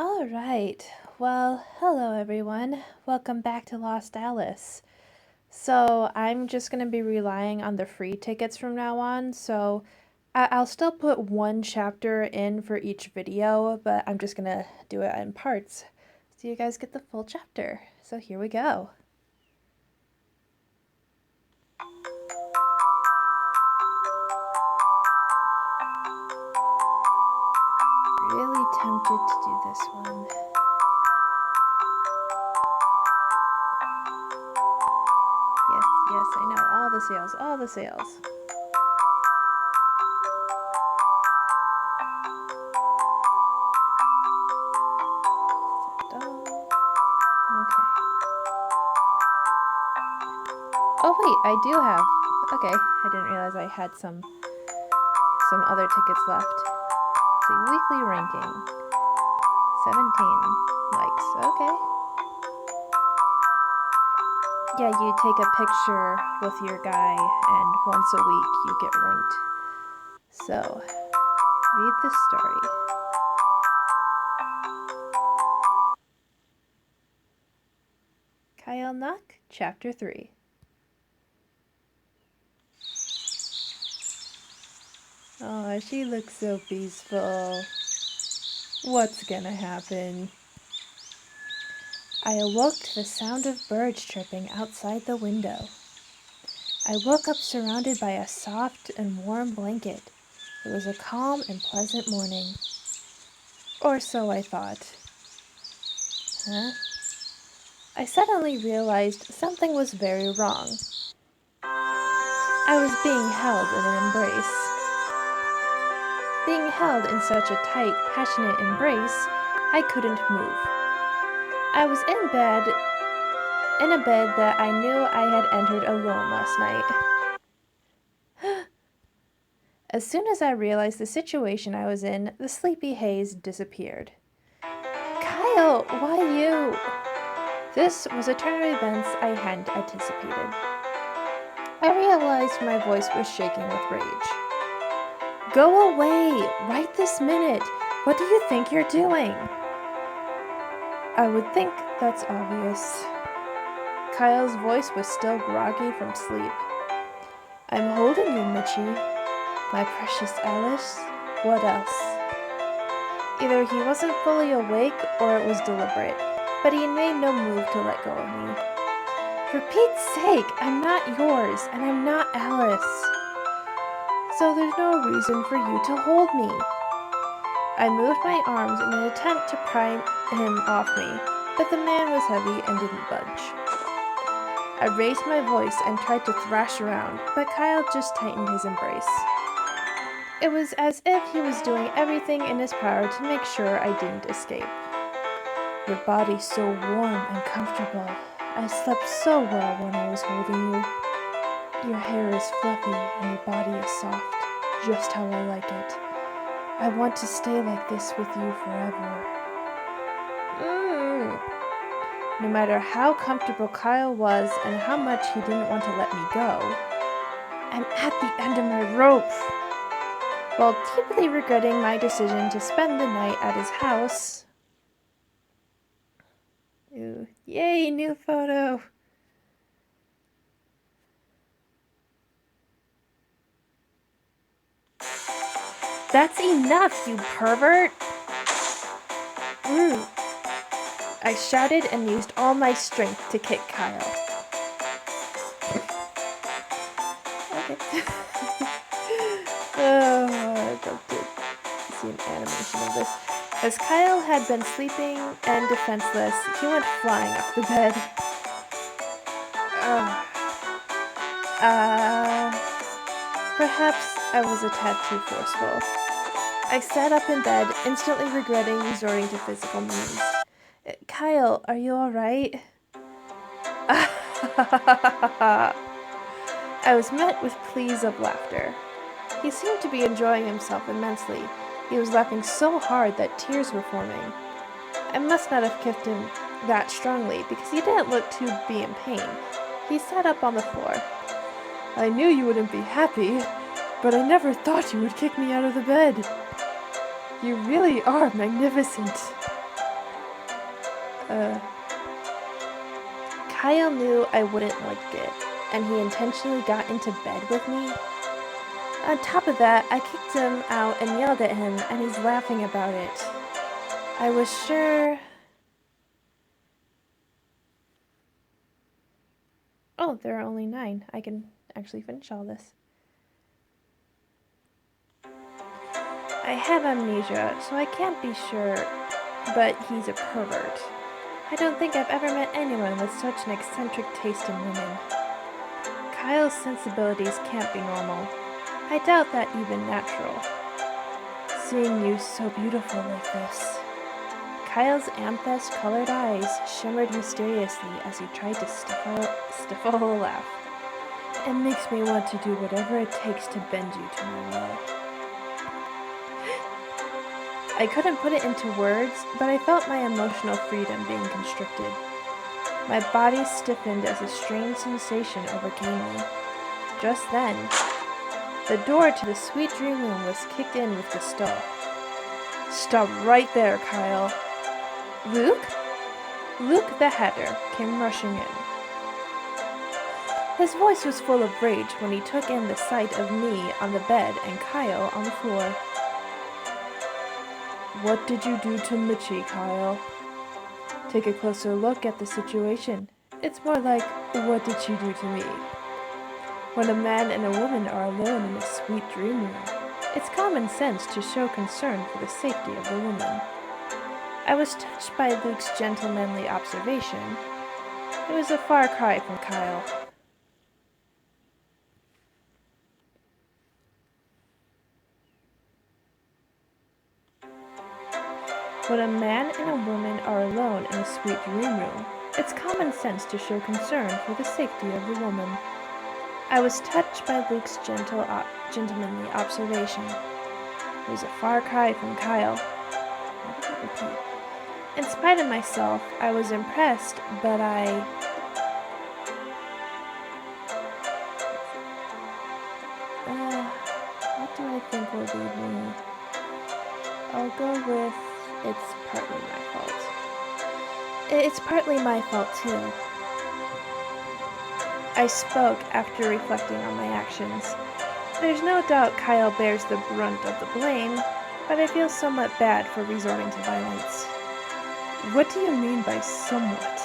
Alright, well, hello everyone. Welcome back to Lost Alice. So, I'm just going to be relying on the free tickets from now on, so I'll still put one chapter in for each video, but I'm just going to do it in parts so you guys get the full chapter. So here we go. Really tempted to do this one. Yes, I know. All the sales, all the sales. Okay. Oh wait, I do have. Okay, I didn't realize I had some other tickets left. Let's see, weekly ranking. 17 likes. Okay. Yeah, you take a picture with your guy, and once a week you get ranked. So, read the story. Kyle Knock, Chapter 3. Oh, she looks so peaceful. What's gonna happen? I awoke to the sound of birds chirping outside the window. I woke up surrounded by a soft and warm blanket. It was a calm and pleasant morning. Or so I thought. Huh? I suddenly realized something was very wrong. I was being held in an embrace. Being held in such a tight, passionate embrace, I couldn't move. I was in a bed that I knew I had entered alone last night. As soon as I realized the situation I was in, the sleepy haze disappeared. Kyle, why you? This was a turn of events I hadn't anticipated. I realized my voice was shaking with rage. Go away, right this minute. What do you think you're doing? I would think that's obvious. Kyle's voice was still groggy from sleep. I'm holding you, Mitchie. My precious Alice. What else? Either he wasn't fully awake or it was deliberate, but he made no move to let go of me. For Pete's sake, I'm not yours, and I'm not Alice. So there's no reason for you to hold me. I moved my arms in an attempt to pry him off me, but the man was heavy and didn't budge. I raised my voice and tried to thrash around, but Kyle just tightened his embrace. It was as if he was doing everything in his power to make sure I didn't escape. Your body's so warm and comfortable. I slept so well when I was holding you. Your hair is fluffy and your body is soft, just how I like it. I want to stay like this with you forever. No matter how comfortable Kyle was and how much he didn't want to let me go, I'm at the end of my rope. While deeply regretting my decision to spend the night at his house. Ooh, yay, new photo. That's enough, you pervert! I shouted and used all my strength to kick Kyle. Okay. Oh, I'd love to see an animation of this. As Kyle had been sleeping and defenseless, he went flying off the bed. Perhaps I was a tad too forceful. I sat up in bed, instantly regretting resorting to physical means. Kyle, are you alright? I was met with pleas of laughter. He seemed to be enjoying himself immensely. He was laughing so hard that tears were forming. I must not have kicked him that strongly, because he didn't look to be in pain. He sat up on the floor. I knew you wouldn't be happy, but I never thought you would kick me out of the bed. You really are magnificent. Kyle knew I wouldn't like it, and he intentionally got into bed with me. On top of that, I kicked him out and yelled at him, and he's laughing about it. I was sure... Oh, there are only 9. I can actually finish all this. I have amnesia, so I can't be sure, but he's a pervert. I don't think I've ever met anyone with such an eccentric taste in women. Kyle's sensibilities can't be normal. I doubt that even natural. Seeing you so beautiful like this. Kyle's amethyst-colored eyes shimmered mysteriously as he tried to stifle a laugh. It makes me want to do whatever it takes to bend you to my will. I couldn't put it into words, but I felt my emotional freedom being constricted. My body stiffened as a strange sensation overcame me. Just then, the door to the sweet dream room was kicked in with gusto. Stop right there, Kyle. Luke? Luke the Hatter came rushing in. His voice was full of rage when he took in the sight of me on the bed and Kyle on the floor. What did you do to Mitchie, Kyle? Take a closer look at the situation. It's more like, what did she do to me? When a man and a woman are alone in a sweet dream room, it's common sense to show concern for the safety of the woman. I was touched by Luke's gentlemanly observation. It was a far cry from Kyle. When a man and a woman are alone in a sweet dream room, it's common sense to show concern for the safety of the woman. I was touched by Luke's gentlemanly observation. It was a far cry from Kyle. Why did I repeat? In spite of myself, I was impressed, but what do I think will lead me? I'll go with, it's partly my fault. It's partly my fault, too. I spoke after reflecting on my actions. There's no doubt Kyle bears the brunt of the blame, but I feel somewhat bad for resorting to violence. What do you mean by somewhat?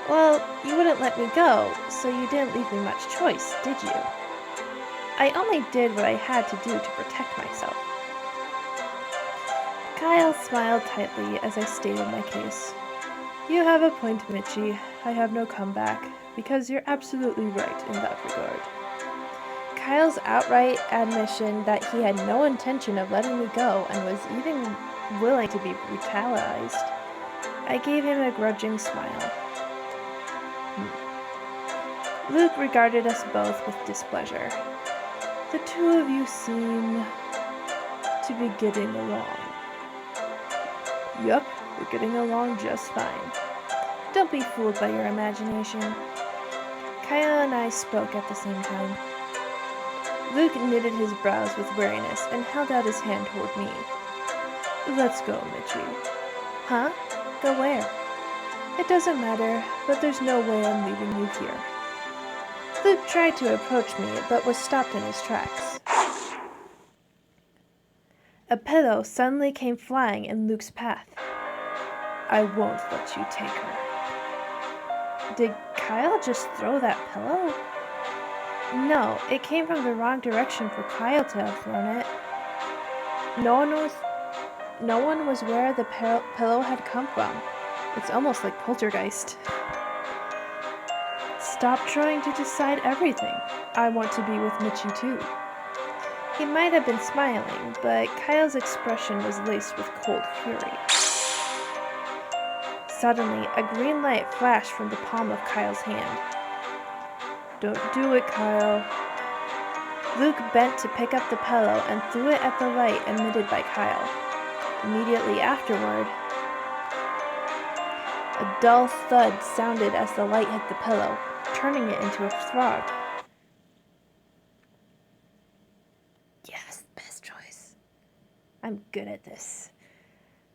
Well, you wouldn't let me go, so you didn't leave me much choice, did you? I only did what I had to do to protect myself. Kyle smiled tightly as I stated my case. You have a point, Mitchie. I have no comeback, because you're absolutely right in that regard. Kyle's outright admission that he had no intention of letting me go and was even willing to be brutalized. I gave him a grudging smile. Luke regarded us both with displeasure. The two of you seem to be getting along. Yup, we're getting along just fine. Don't be fooled by your imagination. Kyle and I spoke at the same time. Luke knitted his brows with weariness and held out his hand toward me. Let's go, Mitchie. Huh? Go where? It doesn't matter, but there's no way I'm leaving you here. Luke tried to approach me, but was stopped in his tracks. A pillow suddenly came flying in Luke's path. I won't let you take her. Did Kyle just throw that pillow? No, it came from the wrong direction for Kyle to have thrown it. No one was where the pillow had come from. It's almost like poltergeist. Stop trying to decide everything. I want to be with Mitchie too. He might have been smiling, but Kyle's expression was laced with cold fury. Suddenly, a green light flashed from the palm of Kyle's hand. Don't do it, Kyle. Luke bent to pick up the pillow and threw it at the light emitted by Kyle. Immediately afterward, a dull thud sounded as the light hit the pillow, turning it into a frog. Yes, best choice. I'm good at this.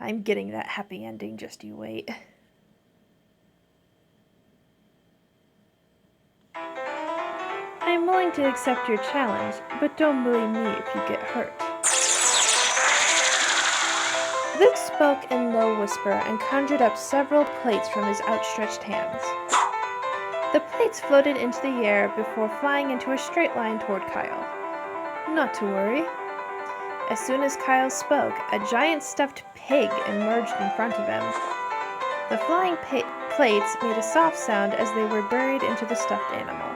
I'm getting that happy ending, just you wait. I'm willing to accept your challenge, but don't bully me if you get hurt. Luke spoke in low whisper and conjured up several plates from his outstretched hands. The plates floated into the air before flying into a straight line toward Kyle. Not to worry. As soon as Kyle spoke, a giant stuffed pig emerged in front of him. The flying plates made a soft sound as they were buried into the stuffed animal.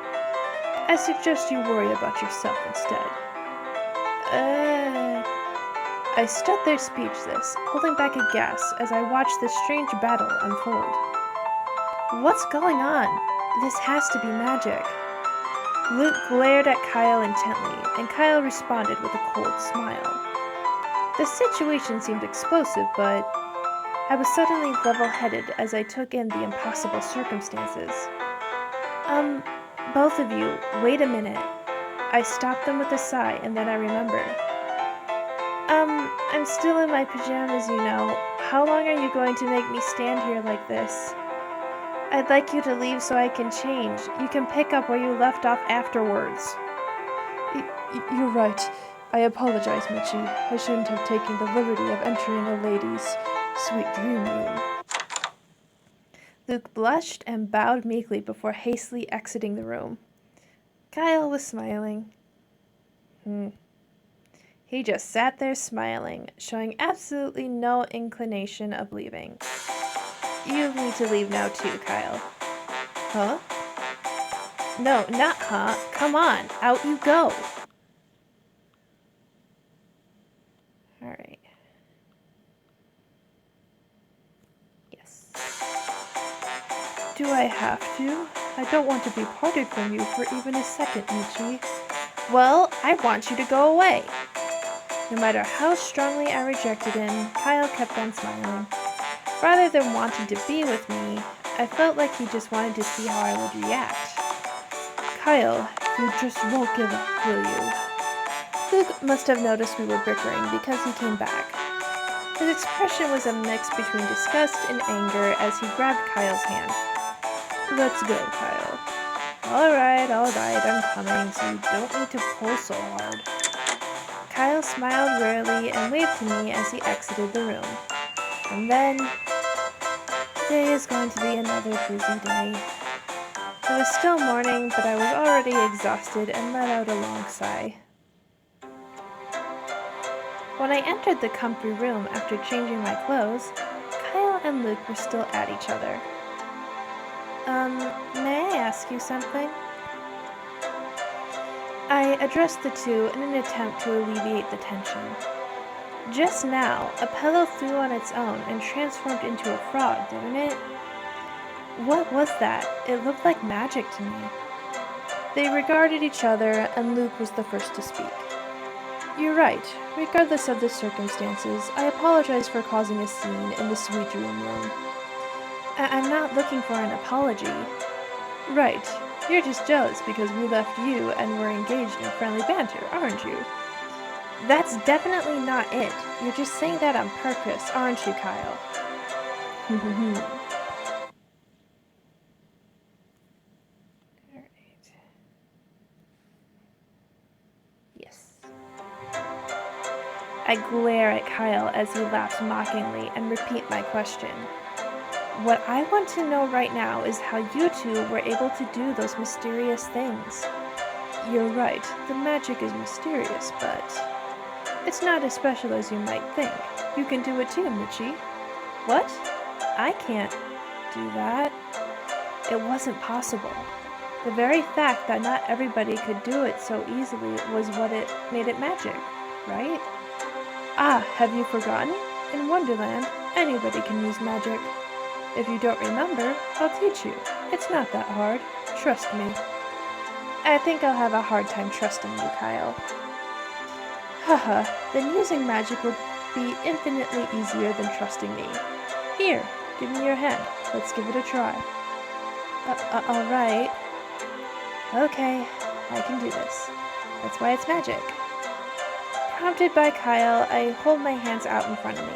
I suggest you worry about yourself instead. I stood there speechless, holding back a gasp as I watched this strange battle unfold. What's going on? This has to be magic. Luke glared at Kyle intently, and Kyle responded with a cold smile. The situation seemed explosive, but I was suddenly level-headed as I took in the impossible circumstances. Both of you, wait a minute. I stopped them with a sigh, and then I remembered. I'm still in my pajamas, you know. How long are you going to make me stand here like this? I'd like you to leave so I can change. You can pick up where you left off afterwards. You're right. I apologize, Mitchie. I shouldn't have taken the liberty of entering a lady's sweet dream room. Luke blushed and bowed meekly before hastily exiting the room. Kyle was smiling. He just sat there smiling, showing absolutely no inclination of leaving. You need to leave now too, Kyle. Huh? No, not huh. Come on, out you go. Alright. Yes. Do I have to? I don't want to be parted from you for even a second, Mitchie. Well, I want you to go away. No matter how strongly I rejected him, Kyle kept on smiling. Rather than wanting to be with me, I felt like he just wanted to see how I would react. Kyle, you just won't give up, will you? Luke must have noticed we were bickering because he came back. His expression was a mix between disgust and anger as he grabbed Kyle's hand. Let's go, Kyle. Alright, I'm coming, so you don't need to pull so hard. Kyle smiled wearily and waved to me as he exited the room. And then, today is going to be another busy day. It was still morning, but I was already exhausted and let out a long sigh. When I entered the comfy room after changing my clothes, Kyle and Luke were still at each other. May I ask you something? I addressed the two in an attempt to alleviate the tension. Just now, a pillow flew on its own and transformed into a frog, didn't it? What was that? It looked like magic to me. They regarded each other, and Luke was the first to speak. You're right. Regardless of the circumstances, I apologize for causing a scene in the sweet dream room. I'm not looking for an apology. Right. You're just jealous because we left you and were engaged in friendly banter, aren't you? That's definitely not it. You're just saying that on purpose, aren't you, Kyle? Alright. Yes. I glare at Kyle as he laughs mockingly and repeat my question. What I want to know right now is how you two were able to do those mysterious things. You're right, the magic is mysterious, but it's not as special as you might think. You can do it too, Mitchie. What? I can't do that. It wasn't possible. The very fact that not everybody could do it so easily was what made it magic, right? Ah, have you forgotten? In Wonderland, anybody can use magic. If you don't remember, I'll teach you. It's not that hard. Trust me. I think I'll have a hard time trusting you, Kyle. Haha, then using magic would be infinitely easier than trusting me. Here, give me your hand. Let's give it a try. Alright. Okay, I can do this. That's why it's magic. Prompted by Kyle, I hold my hands out in front of me.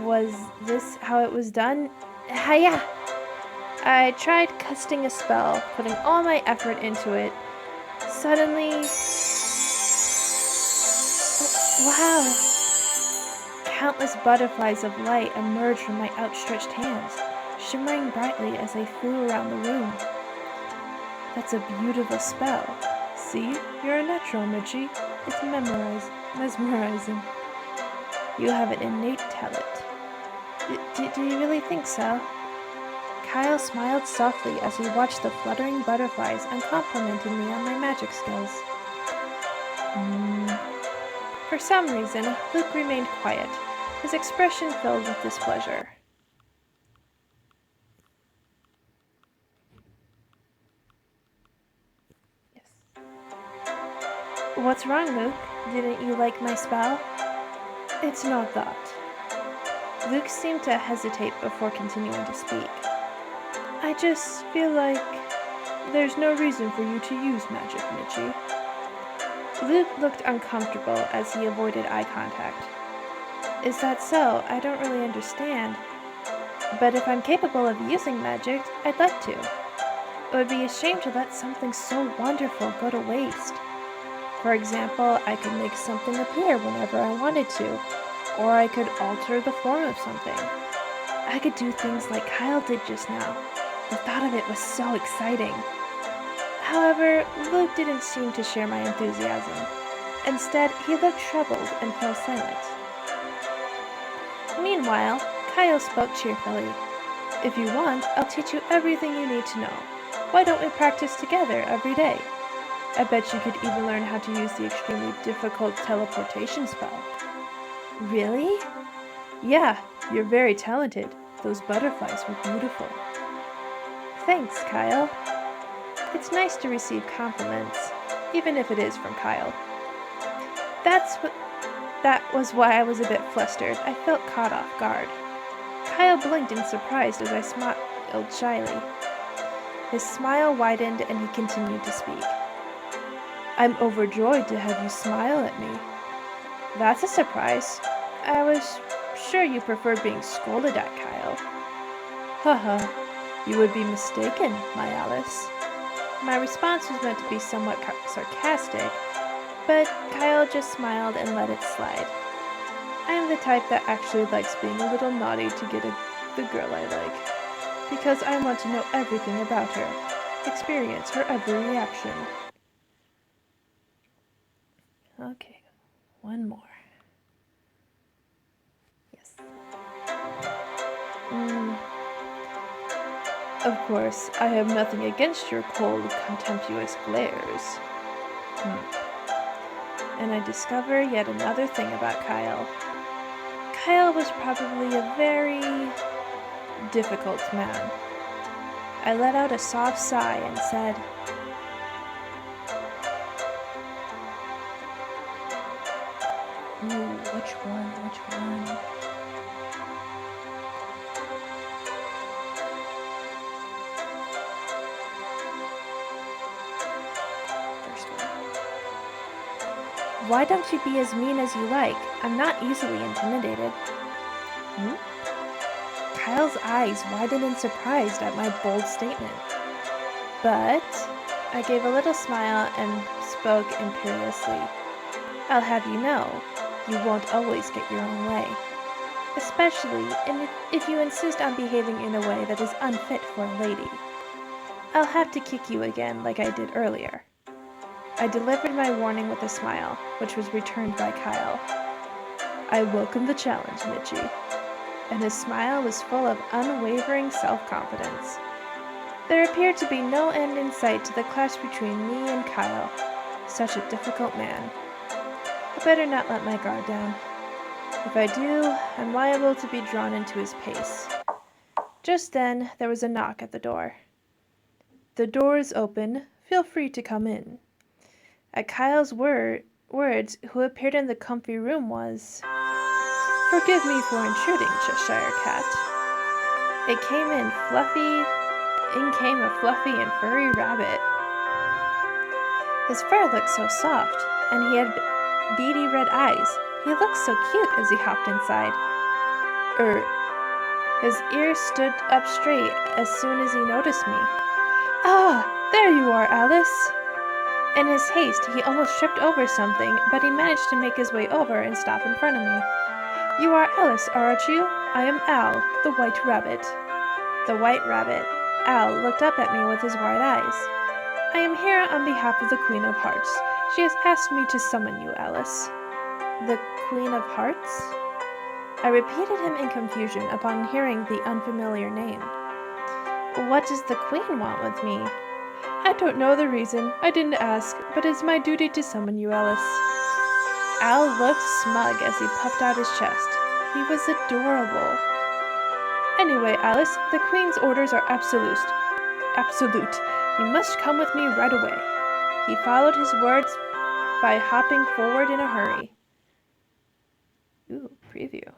Was this how it was done? Hiya! I tried casting a spell, putting all my effort into it. Suddenly... Wow! Countless butterflies of light emerged from my outstretched hands, shimmering brightly as they flew around the room. That's a beautiful spell. See? You're a natural, Mitchie. It's mesmerizing. You have an innate talent. Do you really think so? Kyle smiled softly as he watched the fluttering butterflies and complimented me on my magic skills. For some reason, Luke remained quiet, his expression filled with displeasure. Yes. What's wrong, Luke? Didn't you like my spell? It's not that. Luke seemed to hesitate before continuing to speak. I just feel like there's no reason for you to use magic, Mitchie. Luke looked uncomfortable as he avoided eye contact. Is that so? I don't really understand. But if I'm capable of using magic, I'd like to. It would be a shame to let something so wonderful go to waste. For example, I could make something appear whenever I wanted to, or I could alter the form of something. I could do things like Kyle did just now. The thought of it was so exciting. However, Luke didn't seem to share my enthusiasm. Instead, he looked troubled and fell silent. Meanwhile, Kyle spoke cheerfully. If you want, I'll teach you everything you need to know. Why don't we practice together every day? I bet you could even learn how to use the extremely difficult teleportation spell. Really? Yeah, you're very talented. Those butterflies were beautiful. Thanks, Kyle. It's nice to receive compliments, even if it is from Kyle. That was why I was a bit flustered. I felt caught off guard. Kyle blinked in surprise as I smiled shyly. His smile widened and he continued to speak. I'm overjoyed to have you smile at me. That's a surprise. I was sure you preferred being scolded at, Kyle. Haha, you would be mistaken, my Alice. My response was meant to be somewhat sarcastic, but Kyle just smiled and let it slide. I am the type that actually likes being a little naughty to get the girl I like, because I want to know everything about her, experience her every reaction. Okay, one more. Yes. Of course, I have nothing against your cold, contemptuous glares. And I discover yet another thing about Kyle. Kyle was probably a very difficult man. I let out a soft sigh and said, Ooh, which one? First one. Why don't you be as mean as you like? I'm not easily intimidated. Kyle's eyes widened in surprise at my bold statement. But I gave a little smile and spoke imperiously. I'll have you know, you won't always get your own way. Especially if you insist on behaving in a way that is unfit for a lady. I'll have to kick you again like I did earlier. I delivered my warning with a smile, which was returned by Kyle. I welcome the challenge, Mitchie. And his smile was full of unwavering self-confidence. There appeared to be no end in sight to the clash between me and Kyle. Such a difficult man. I better not let my guard down. If I do, I'm liable to be drawn into his pace. Just then, there was a knock at the door. The door is open. Feel free to come in. At Kyle's words, who appeared in the comfy room was... Forgive me for intruding, Cheshire Cat. In came a fluffy and furry rabbit. His fur looked so soft, and he had beady red eyes. He looked so cute as he hopped inside. Er, his ears stood up straight as soon as he noticed me. Ah, there you are, Alice. In his haste, he almost tripped over something, but he managed to make his way over and stop in front of me. You are Alice, aren't you? I am Al, the White Rabbit. The White Rabbit. Al looked up at me with his wide eyes. I am here on behalf of the Queen of Hearts. She has asked me to summon you, Alice. The Queen of Hearts? I repeated him in confusion upon hearing the unfamiliar name. What does the Queen want with me? I don't know the reason. I didn't ask, but it's my duty to summon you, Alice. Al looked smug as he puffed out his chest. He was adorable. Anyway, Alice, the Queen's orders are absolute. Absolute. You must come with me right away. He followed his words by hopping forward in a hurry. Ooh, preview.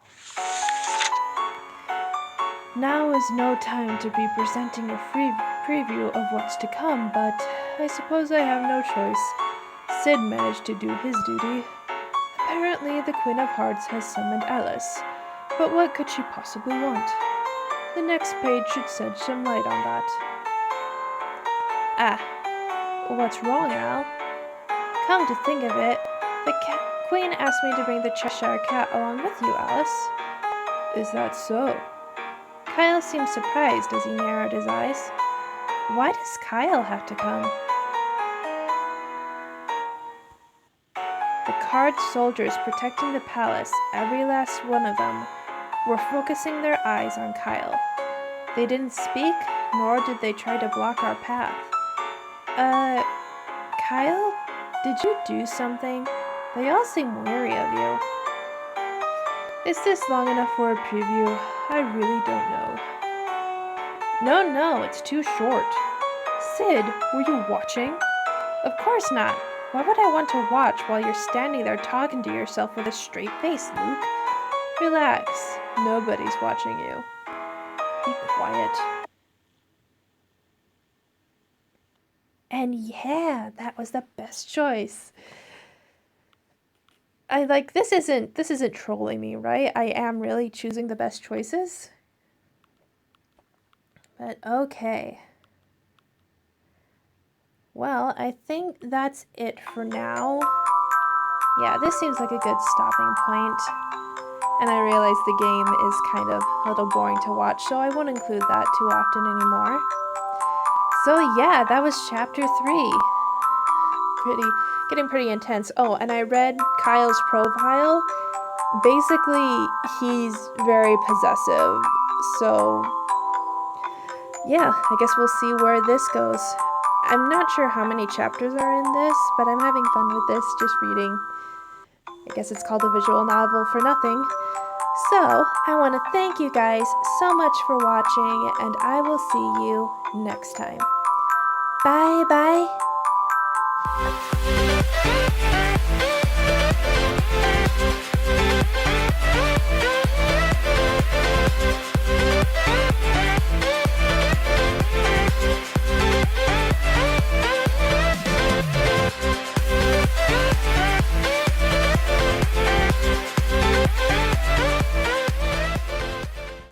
Now is no time to be presenting a free preview of what's to come, but I suppose I have no choice. Sid managed to do his duty. Apparently, the Queen of Hearts has summoned Alice, but what could she possibly want? The next page should shed some light on that. Ah, what's wrong, Al? Come to think of it, the Queen asked me to bring the Cheshire Cat along with you, Alice. Is that so? Kyle seemed surprised as he narrowed his eyes. Why does Kyle have to come? The card soldiers protecting the palace, every last one of them, were focusing their eyes on Kyle. They didn't speak, nor did they try to block our path. Kyle? Did you do something? They all seem wary of you. Is this long enough for a preview? I really don't know. No, it's too short. Sid, were you watching? Of course not. Why would I want to watch while you're standing there talking to yourself with a straight face, Luke? Relax. Nobody's watching you. Be quiet. And yeah, that was the best choice. This isn't trolling me, right? I am really choosing the best choices. But okay. Well, I think that's it for now. Yeah, this seems like a good stopping point. And I realize the game is kind of a little boring to watch, so I won't include that too often anymore. So yeah, that was chapter 3. Getting pretty intense. Oh, and I read Kyle's profile. Basically, he's very possessive. So yeah, I guess we'll see where this goes. I'm not sure how many chapters are in this, but I'm having fun with this, just reading. I guess it's called a visual novel for nothing. So, I want to thank you guys so much for watching, and I will see you next time. Bye bye.